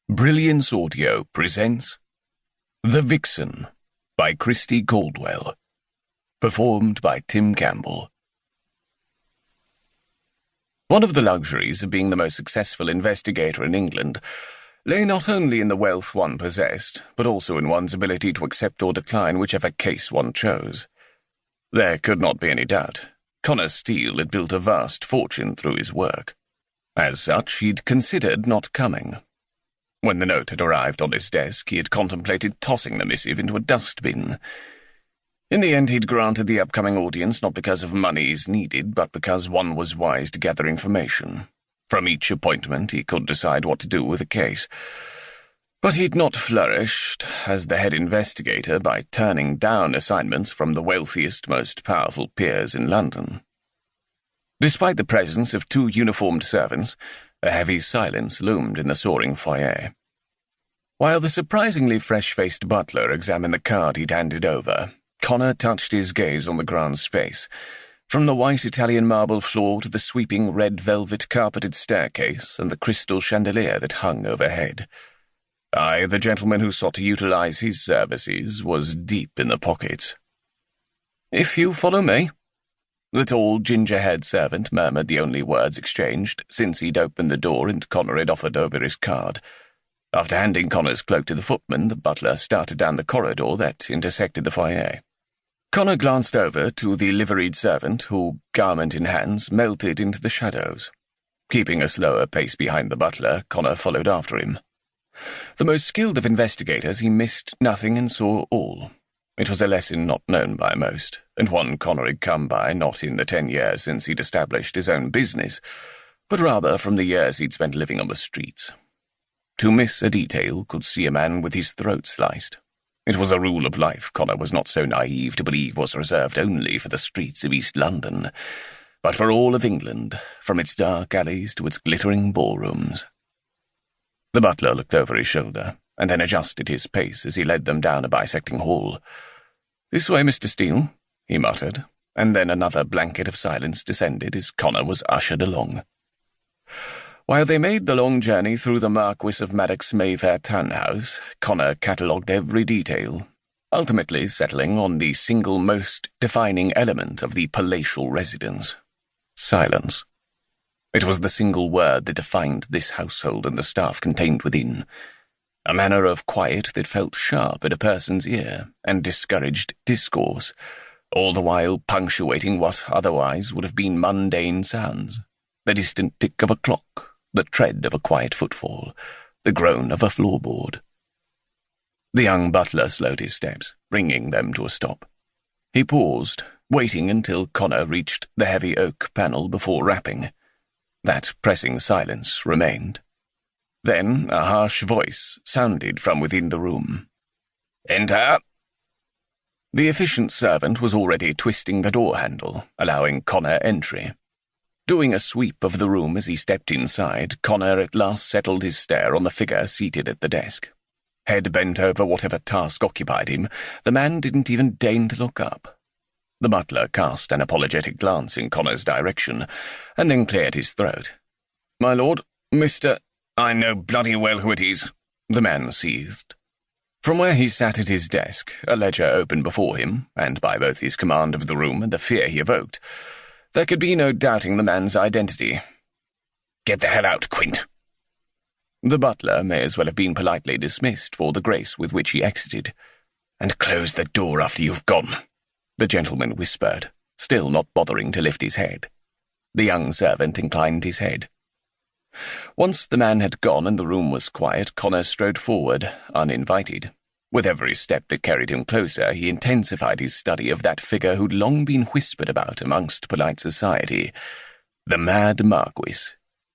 Brilliance Audio presents The Vixen by Christi Caldwell, performed by Tim Campbell. One of the luxuries of being the most successful investigator in England lay not only in the wealth one possessed, but also in one's ability to accept or decline whichever case one chose. There could not be any doubt. Connor Steele had built a vast fortune through his work. As such, he'd considered not coming. When the note had arrived on his desk, he had contemplated tossing the missive into a dustbin. In the end, he'd granted the upcoming audience not because of monies needed, but because one was wise to gather information. From each appointment, he could decide what to do with the case. But he'd not flourished as the head investigator by turning down assignments from the wealthiest, most powerful peers in London. Despite the presence of two uniformed servants, a heavy silence loomed in the soaring foyer. While the surprisingly fresh-faced butler examined the card he'd handed over, Connor touched his gaze on the grand space, from the white Italian marble floor to the sweeping red velvet carpeted staircase and the crystal chandelier that hung overhead. The gentleman who sought to utilize his services was deep in the pockets. "If you follow me," the tall, ginger-haired servant murmured the only words exchanged since he'd opened the door and Connor had offered over his card. After handing Connor's cloak to the footman, the butler started down the corridor that intersected the foyer. Connor glanced over to the liveried servant who, garment in hands, melted into the shadows. Keeping a slower pace behind the butler, Connor followed after him. The most skilled of investigators, he missed nothing and saw all. It was a lesson not known by most, and one Connor had come by not in the 10 years since he'd established his own business, but rather from the years he'd spent living on the streets. To miss a detail could see a man with his throat sliced. It was a rule of life Connor was not so naive to believe was reserved only for the streets of East London, but for all of England, from its dark alleys to its glittering ballrooms. The butler looked over his shoulder, and then adjusted his pace as he led them down a bisecting hall. "This way, Mr. Steele," he muttered, and then another blanket of silence descended as Connor was ushered along. While they made the long journey through the Marquis of Maddox's Mayfair townhouse, Connor catalogued every detail, ultimately settling on the single most defining element of the palatial residence: silence. It was the single word that defined this household and the staff contained within. A manner of quiet that felt sharp at a person's ear and discouraged discourse, all the while punctuating what otherwise would have been mundane sounds: the distant tick of a clock, the tread of a quiet footfall, the groan of a floorboard. The young butler slowed his steps, bringing them to a stop. He paused, waiting until Connor reached the heavy oak panel before rapping. That pressing silence remained. Then a harsh voice sounded from within the room. "Enter!" The efficient servant was already twisting the door handle, allowing Connor entry. Doing a sweep of the room as he stepped inside, Connor at last settled his stare on the figure seated at the desk. Head bent over whatever task occupied him, the man didn't even deign to look up. The butler cast an apologetic glance in Connor's direction, and then cleared his throat. "My lord, Mr. "I know bloody well who it is," the man seethed. From where he sat at his desk, a ledger open before him, and by both his command of the room and the fear he evoked, there could be no doubting the man's identity. "Get the hell out, Quint." The butler may as well have been politely dismissed for the grace with which he exited. "And close the door after you've gone," the gentleman whispered, still not bothering to lift his head. The young servant inclined his head. Once the man had gone and the room was quiet, Connor strode forward, uninvited. With every step that carried him closer, he intensified his study of that figure who'd long been whispered about amongst polite society: the Mad Marquis,